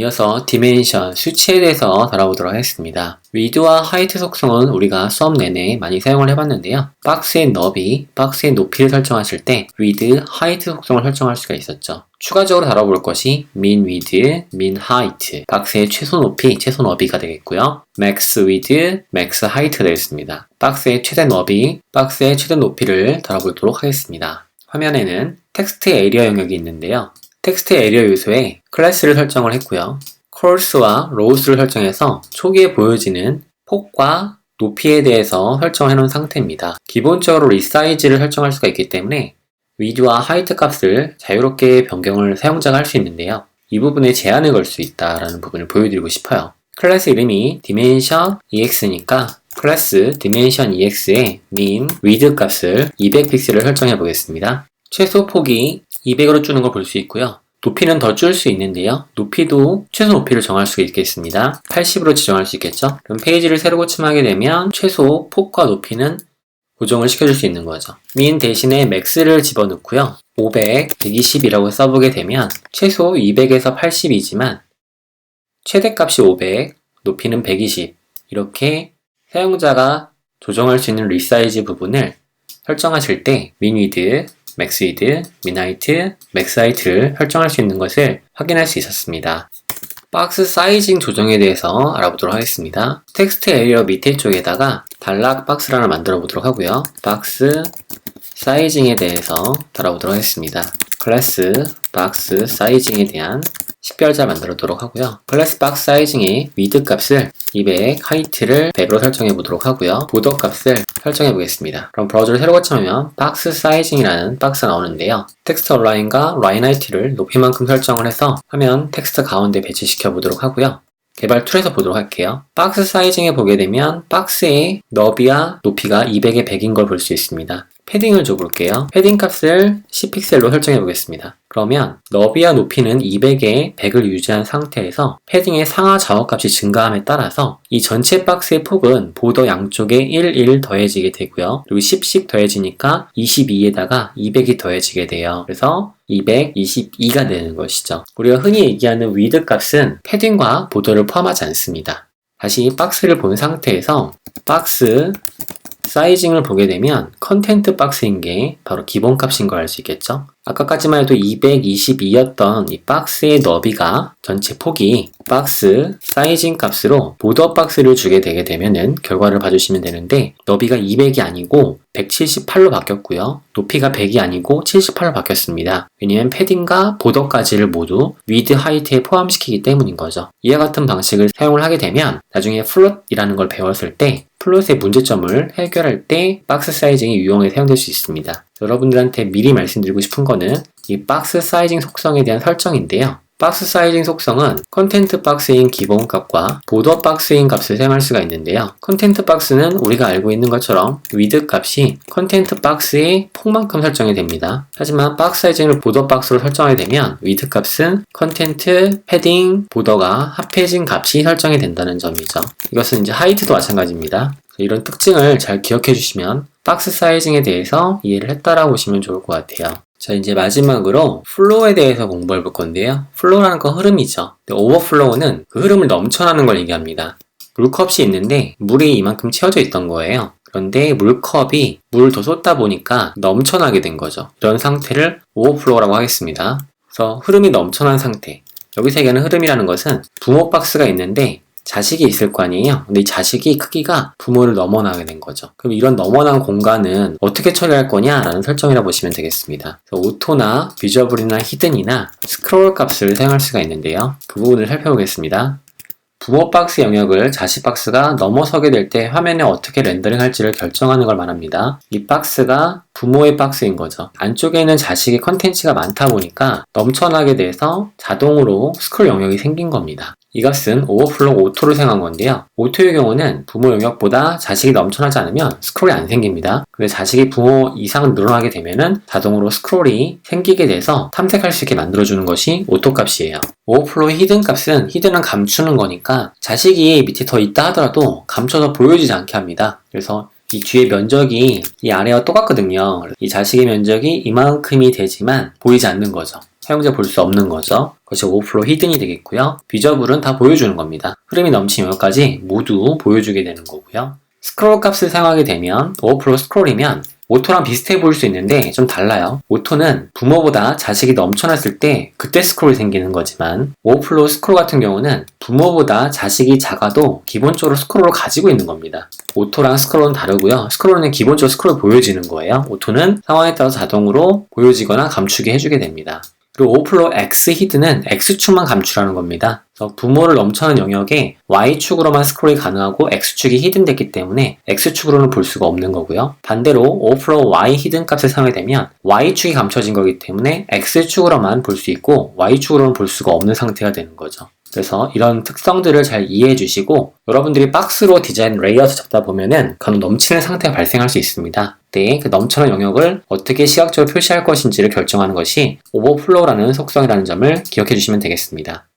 이어서 디멘션, 수치에 대해서 다뤄보도록 하겠습니다. 위드와 하이트 속성은 우리가 수업 내내 많이 사용을 해봤는데요. 박스의 너비, 박스의 높이를 설정하실 때 위드, 하이트 속성을 설정할 수가 있었죠. 추가적으로 다뤄볼 것이 min width, min height, 박스의 최소 높이, 최소 너비가 되겠고요. max width, max height가 되겠습니다. 박스의 최대 너비, 박스의 최대 높이를 다뤄보도록 하겠습니다. 화면에는 텍스트 에리어 영역이 있는데요. 텍스트 에리어 요소에 클래스를 설정을 했고요. course와 rows를 설정해서 초기에 보여지는 폭과 높이에 대해서 설정해 놓은 상태입니다. 기본적으로 리사이즈를 설정할 수가 있기 때문에 width와 height 값을 자유롭게 변경을 사용자가 할 수 있는데요. 이 부분에 제한을 걸 수 있다는 부분을 보여드리고 싶어요. 클래스 이름이 dimension ex니까 클래스 dimension ex의 min width 값을 200픽셀을 설정해 보겠습니다. 최소 폭이 200으로 주는 걸 볼 수 있고요. 높이는 더 줄 수 있는데요. 높이도 최소 높이를 정할 수 있겠습니다. 80으로 지정할 수 있겠죠. 그럼 페이지를 새로 고침하게 되면 최소 폭과 높이는 고정을 시켜줄 수 있는 거죠. min 대신에 max를 집어넣고요. 500, 120이라고 써보게 되면 최소 200에서 80이지만 최대값이 500, 높이는 120 이렇게 사용자가 조정할 수 있는 리사이즈 부분을 설정하실 때 min width, max width, min height, max height를 설정할 수 있는 것을 확인할 수 있었습니다. 박스 사이징 조정에 대해서 알아보도록 하겠습니다. 텍스트 에리어 밑에 쪽에다가 단락 박스를 하나 만들어 보도록 하고요. 박스 사이징에 대해서 다뤄보도록 하겠습니다. 클래스 박스 사이징에 대한 식별자 만들도록 하고요. 클래스 박스 사이징의 width 값을 200, 하이트를 100으로 설정해 보도록 하고요. 보더 값을 설정해 보겠습니다. 그럼 브라우저를 새로 고침하면 박스 사이징이라는 박스가 나오는데요. 텍스트 얼라인과 라인 하이트를 높이만큼 설정을 해서 화면 텍스트 가운데 배치시켜 보도록 하고요. 개발 툴에서 보도록 할게요. 박스 사이징에 보게 되면 박스의 너비와 높이가 200에 100인 걸 볼 수 있습니다. 패딩을 줘볼게요. 패딩 값을 10픽셀로 설정해 보겠습니다. 그러면 너비와 높이는 200에 100을 유지한 상태에서 패딩의 상하 좌우 값이 증가함에 따라서 이 전체 박스의 폭은 보더 양쪽에 1, 1 더해지게 되고요. 그리고 10씩 더해지니까 22에다가 200이 더해지게 돼요. 그래서 222가 되는 것이죠. 우리가 흔히 얘기하는 width 값은 패딩과 보더를 포함하지 않습니다. 다시 박스를 본 상태에서 박스 사이징을 보게 되면 컨텐트 박스인 게 바로 기본 값인 걸 알 수 있겠죠. 아까까지만 해도 222였던 이 박스의 너비가 전체 폭이 박스 사이징 값으로 보더 박스를 주게 되게 되면은 결과를 봐주시면 되는데 너비가 200이 아니고 178로 바뀌었고요. 높이가 100이 아니고 78로 바뀌었습니다. 왜냐면 패딩과 보더까지를 모두 위드 하이트에 포함시키기 때문인 거죠. 이와 같은 방식을 사용을 하게 되면 나중에 플롯이라는 걸 배웠을 때 플롯의 문제점을 해결할 때 박스 사이징이 유용하게 사용될 수 있습니다. 여러분들한테 미리 말씀드리고 싶은 거는 이 박스 사이징 속성에 대한 설정인데요. 박스 사이징 속성은 컨텐트 박스인 기본 값과 보더 박스인 값을 사용할 수가 있는데요. 컨텐트 박스는 우리가 알고 있는 것처럼 width 값이 컨텐트 박스의 폭만큼 설정이 됩니다. 하지만 박스 사이징을 보더 박스로 설정하게 되면 width 값은 컨텐트, 패딩, 보더가 합해진 값이 설정이 된다는 점이죠. 이것은 이제 하이트도 마찬가지입니다. 이런 특징을 잘 기억해 주시면 박스 사이징에 대해서 이해를 했다라고 보시면 좋을 것 같아요. 자, 이제 마지막으로 플로우에 대해서 공부해 볼 건데요. 플로우라는 건 흐름이죠. 오버플로우는 그 흐름을 넘쳐나는 걸 얘기합니다. 물컵이 있는데 물이 이만큼 채워져 있던 거예요. 그런데 물컵이 물을 더 쏟다 보니까 넘쳐나게 된 거죠. 이런 상태를 오버플로우라고 하겠습니다. 그래서 흐름이 넘쳐난 상태. 여기서 얘기하는 흐름이라는 것은 부모 박스가 있는데 자식이 있을 거 아니에요? 근데 이 자식이 크기가 부모를 넘어나게 된 거죠. 그럼 이런 넘어난 공간은 어떻게 처리할 거냐라는 설정이라 보시면 되겠습니다. 오토나 비저블이나 히든이나 스크롤 값을 사용할 수가 있는데요. 그 부분을 살펴보겠습니다. 부모 박스 영역을 자식 박스가 넘어서게 될 때 화면에 어떻게 렌더링 할지를 결정하는 걸 말합니다. 이 박스가 부모의 박스인 거죠. 안쪽에는 자식의 컨텐츠가 많다 보니까 넘쳐나게 돼서 자동으로 스크롤 영역이 생긴 겁니다. 이 값은 오버플로우 오토를 사용한 건데요. 오토의 경우는 부모 영역보다 자식이 넘쳐나지 않으면 스크롤이 안 생깁니다. 근데 자식이 부모 이상 늘어나게 되면은 자동으로 스크롤이 생기게 돼서 탐색할 수 있게 만들어주는 것이 오토 값이에요. 오버플로우 히든 값은 히든은 감추는 거니까 자식이 밑에 더 있다 하더라도 감춰서 보여지지 않게 합니다. 그래서 이 뒤에 면적이 이 아래와 똑같거든요. 이 자식의 면적이 이만큼이 되지만 보이지 않는 거죠. 사용자 볼 수 없는 거죠. 그것이 오버플로우 히든이 되겠고요. 비저블은 다 보여주는 겁니다. 흐름이 넘친 영역까지 모두 보여주게 되는 거고요. 스크롤 값을 사용하게 되면 오버플로우 스크롤이면 오토랑 비슷해 보일 수 있는데 좀 달라요. 오토는 부모보다 자식이 넘쳐났을 때 그때 스크롤이 생기는 거지만 오버플로우 스크롤 같은 경우는 부모보다 자식이 작아도 기본적으로 스크롤을 가지고 있는 겁니다. 오토랑 스크롤은 다르고요. 스크롤은 기본적으로 스크롤이 보여지는 거예요. 오토는 상황에 따라서 자동으로 보여지거나 감추게 해주게 됩니다. 그리고 오버플로우 X 히든은 X축만 감출하는 겁니다. 그래서 부모를 넘쳐난 영역에 Y축으로만 스크롤이 가능하고 X축이 히든됐기 때문에 X축으로는 볼 수가 없는 거고요. 반대로 오버플로우 Y 히든 값을 사용하게 되면 Y축이 감춰진 거기 때문에 X축으로만 볼 수 있고 Y축으로는 볼 수가 없는 상태가 되는 거죠. 그래서 이런 특성들을 잘 이해해 주시고 여러분들이 박스로 디자인 레이아웃을 잡다 보면은 간혹 넘치는 상태가 발생할 수 있습니다. 그때 그 넘쳐난 영역을 어떻게 시각적으로 표시할 것인지를 결정하는 것이 오버플로우라는 속성이라는 점을 기억해 주시면 되겠습니다.